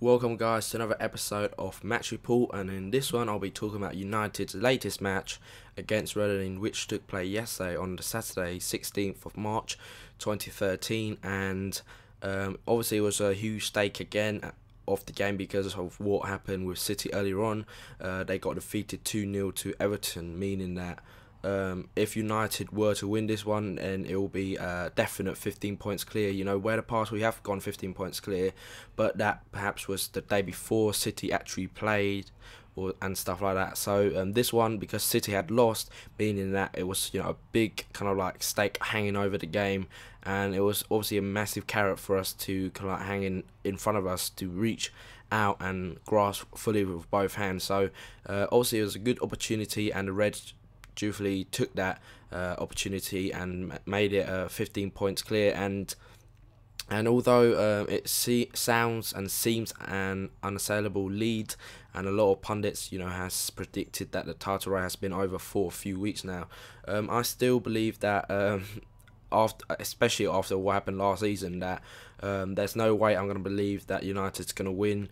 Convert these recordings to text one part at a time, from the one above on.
Welcome guys to another episode of Match Report, and in this one I'll be talking about United's latest match against Reading, which took place yesterday on the Saturday 16th of March 2013, and obviously it was a huge stake again of the game because of what happened with City earlier on. They got defeated 2-0 to Everton, meaning that if United were to win this one, then it will be a definite 15 points clear. You know, where the past we have gone 15 points clear, but that perhaps was the day before City actually played and stuff like that. So this one, because City had lost, meaning that it was, you know, a big kind of like stake hanging over the game, and it was obviously a massive carrot for us to kind of like hang in front of us to reach out and grasp fully with both hands. So obviously it was a good opportunity, and the Reds dutifully took that opportunity and made it 15 points clear. And although it sounds and seems an unassailable lead, and a lot of pundits, you know, has predicted that the title race has been over for a few weeks now, I still believe that especially after what happened last season, that there's no way I'm going to believe that United's going to win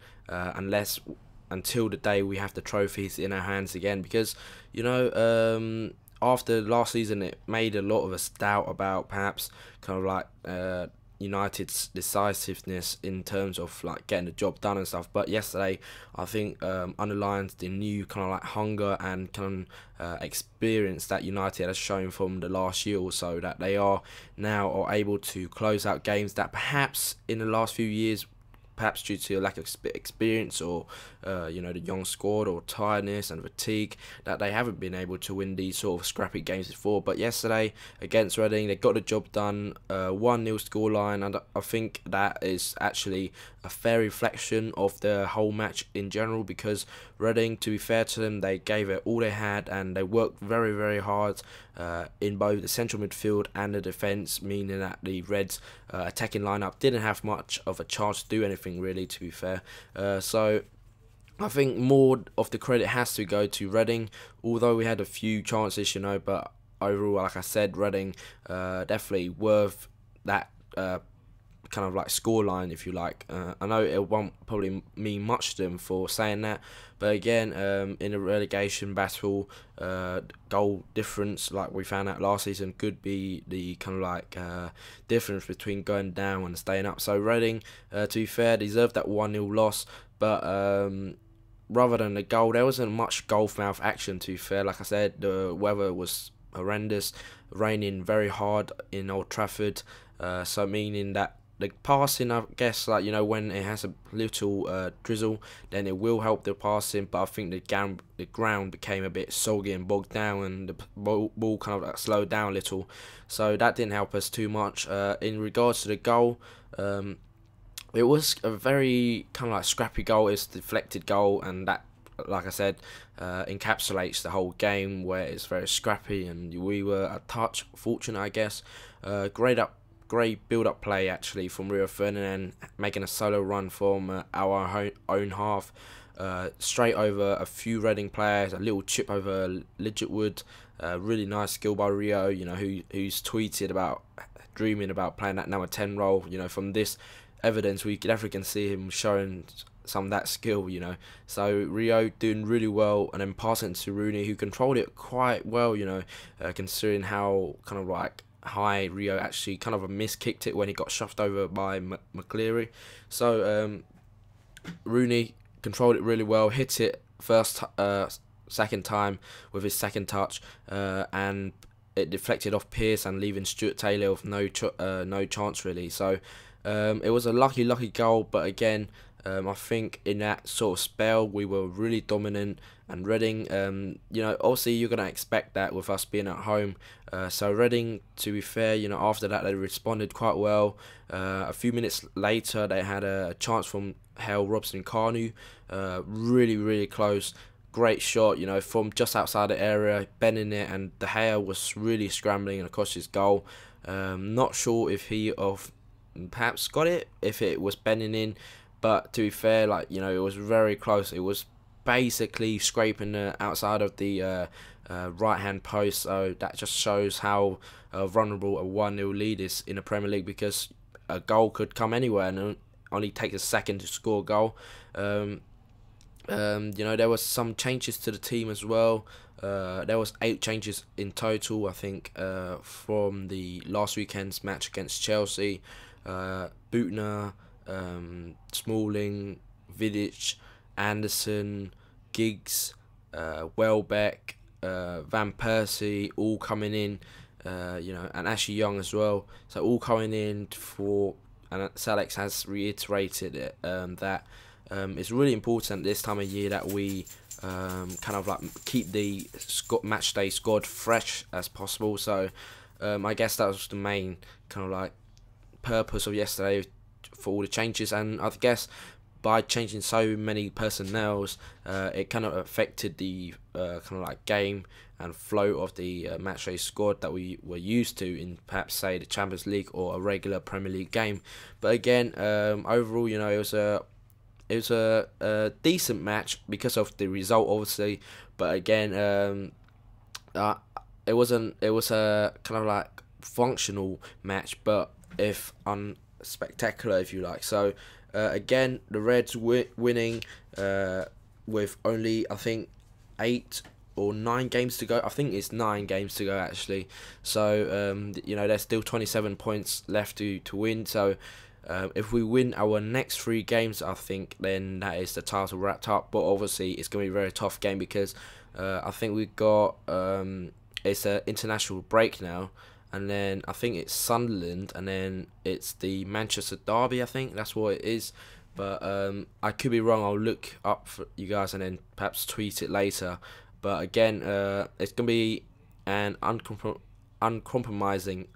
until the day we have the trophies in our hands again. Because, you know, after last season it made a lot of us doubt about perhaps kind of like United's decisiveness in terms of like getting the job done and stuff. But yesterday I think underlines the new kind of like hunger and kind of experience that United has shown from the last year or so, that they are now able to close out games that perhaps in the last few years, perhaps due to a lack of experience or you know, the young squad or tiredness and fatigue, that they haven't been able to win these sort of scrappy games before. But yesterday against Reading, they got the job done, 1-0 scoreline, and I think that is actually a fair reflection of the whole match in general, because Reading, to be fair to them, they gave it all they had and they worked very, very hard in both the central midfield and the defence, meaning that the Reds attacking lineup didn't have much of a chance to do anything really, to be fair. So I think more of the credit has to go to Reading, although we had a few chances, you know, but overall, like I said, Reading definitely worth that kind of like scoreline, if you like. I know it won't probably mean much to them for saying that, but again, in a relegation battle, goal difference, like we found out last season, could be the kind of like difference between going down and staying up. So Reading, to be fair, deserved that 1-0 loss, but rather than the goal, there wasn't much goal-mouth action, to be fair. Like I said, the weather was horrendous, raining very hard in Old Trafford, so meaning that the passing, I guess, like, you know, when it has a little drizzle, then it will help the passing, but I think the ground became a bit soggy and bogged down, and the ball kind of like slowed down a little, so that didn't help us too much. In regards to the goal, it was a very kind of like scrappy goal. It's a deflected goal, and that, like I said, encapsulates the whole game, where it's very scrappy, and we were a touch fortunate, I guess. Great build-up play actually from Rio Ferdinand, making a solo run from our own half, straight over a few Reading players, a little chip over Lidgetwood. Really nice skill by Rio, you know, who's tweeted about dreaming about playing that number 10 role. You know, from this evidence we definitely can see him showing some of that skill, you know. So Rio doing really well, and then passing to Rooney, who controlled it quite well, you know, considering how kind of like high Rio actually kind of miskicked it when he got shoved over by McCleary. So Rooney controlled it really well, hit it second time with his second touch, and it deflected off Pearce and leaving Stuart Taylor with no chance really. So it was a lucky goal, but again, I think in that sort of spell we were really dominant, and Reading, you know, obviously you're going to expect that with us being at home. So Reading, to be fair, you know, after that they responded quite well. A few minutes later they had a chance from Hale Robson-Kanu, really close. Great shot, you know, from just outside the area, bending it, and De Gea was really scrambling across his goal. Not sure if he perhaps got it, if it was bending in, but to be fair, like, you know, it was very close. It was basically scraping the outside of the right hand post, so that just shows how vulnerable a 1-0 lead is in the Premier League, because a goal could come anywhere, and only takes a second to score a goal. There was some changes to the team as well. There was 8 changes in total, I think, from the last weekend's match against Chelsea. Butner, Smalling, Vidic, Anderson, Giggs, Welbeck, Van Persie, all coming in, and Ashley Young as well. So all coming in for, and Sir Alex has reiterated it, that it's really important this time of year that we kind of like keep the match day squad fresh as possible. So I guess that was the main kind of like purpose of yesterday for all the changes, and I guess by changing so many personnels, it kind of affected the kind of like game and flow of the matchday squad that we were used to in perhaps say the Champions League or a regular Premier League game. But again, overall, it was a decent match because of the result, obviously. But again, it was a kind of like functional match, but if unspectacular, if you like. So again, the Reds winning with only, I think, 8 or 9 games to go. I think it's 9 games to go actually. So there's still 27 points left to win. So if we win our next 3 games, I think then that is the title wrapped up. But obviously it's going to be a very tough game because I think we've got it's an international break now, and then I think it's Sunderland, and then it's the Manchester derby. I think that's what it is, but I could be wrong. I'll look up for you guys and then perhaps tweet it later. But again, it's going to be an uncompromising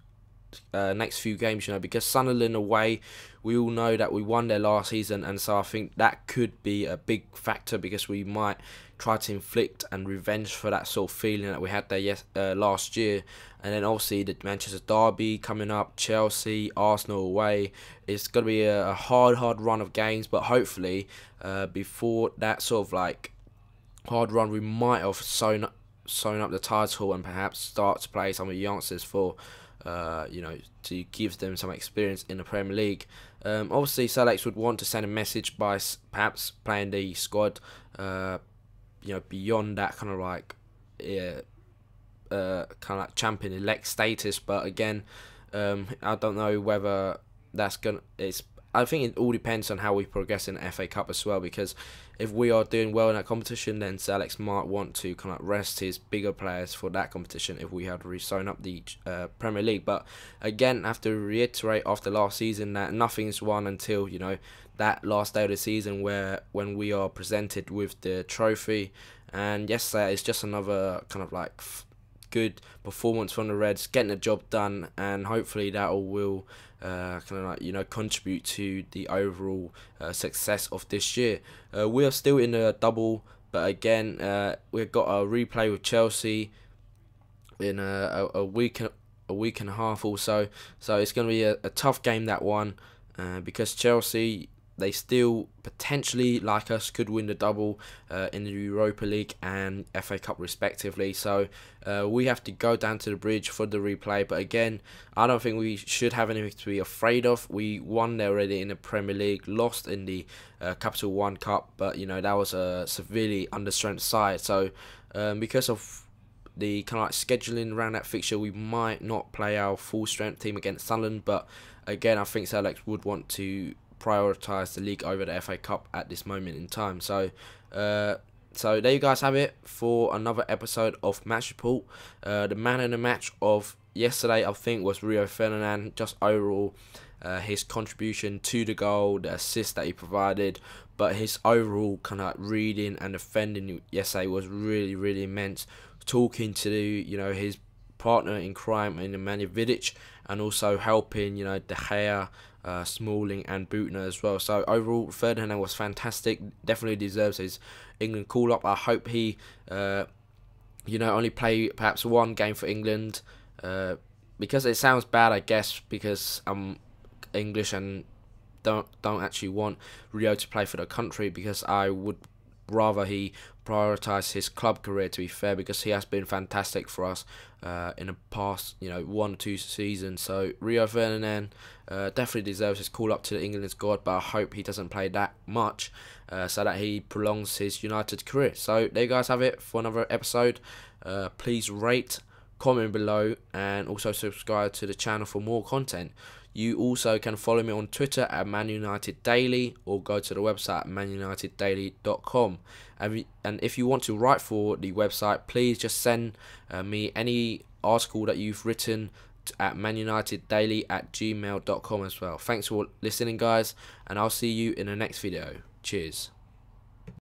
next few games, because Sunderland away, we all know that we won their last season, and so I think that could be a big factor because we might try to inflict and revenge for that sort of feeling that we had there last year. And then obviously the Manchester derby coming up, Chelsea, Arsenal away. It's going to be a hard run of games, but hopefully before that sort of like hard run, we might have sewn up the title and perhaps start to play some of the youngsters for to give them some experience in the Premier League. Obviously, Sir Alex would want to send a message by perhaps playing the squad, beyond that kind of like, champion-elect status. But again, I don't know whether that's gonna. I think it all depends on how we progress in the FA Cup as well, because if we are doing well in that competition, then Sir Alex might want to kind of rest his bigger players for that competition if we had re-sewn up the Premier League. But again, I have to reiterate after last season that nothing's won until that last day of the season when we are presented with the trophy. And yesterday it's just another kind of like good performance from the Reds, getting the job done, and hopefully that will contribute to the overall success of this year. We are still in a double, but again, we've got a replay with Chelsea in a week and a half or so. So it's going to be a tough game, that one, because Chelsea, they still potentially, like us, could win the double in the Europa League and FA Cup respectively. So we have to go down to the bridge for the replay. But again, I don't think we should have anything to be afraid of. We won there already in the Premier League, lost in the Capital One Cup, but that was a severely understrength side. So because of the kind of like scheduling around that fixture, we might not play our full strength team against Sunderland. But again, I think Sir Alex would want to prioritise the league over the FA Cup at this moment in time. So so there you guys have it for another episode of Match Report. The man in the match of yesterday, I think, was Rio Ferdinand. Just overall, his contribution to the goal, the assist that he provided, but his overall kind of reading and defending yesterday was really immense. Talking to his partner in crime in Nemanja Vidic, and also helping De Gea, Smalling and Butner as well. So overall, Ferdinand was fantastic. Definitely deserves his England call up. I hope he only play perhaps one game for England, because it sounds bad, I guess, because I'm English and don't actually want Rio to play for the country, because I would rather he prioritise his club career, to be fair, because he has been fantastic for us in the past 1 or 2 seasons. So Rio Ferdinand definitely deserves his call up to the England squad, but I hope he doesn't play that much so that he prolongs his United career. So there you guys have it for another episode. Please rate, comment below, and also subscribe to the channel for more content. You also can follow me on Twitter at ManUnitedDaily, or go to the website ManUnitedDaily.com. And if you want to write for the website, please just send me any article that you've written at ManUnitedDaily@gmail.com as well. Thanks for listening, guys, and I'll see you in the next video. Cheers.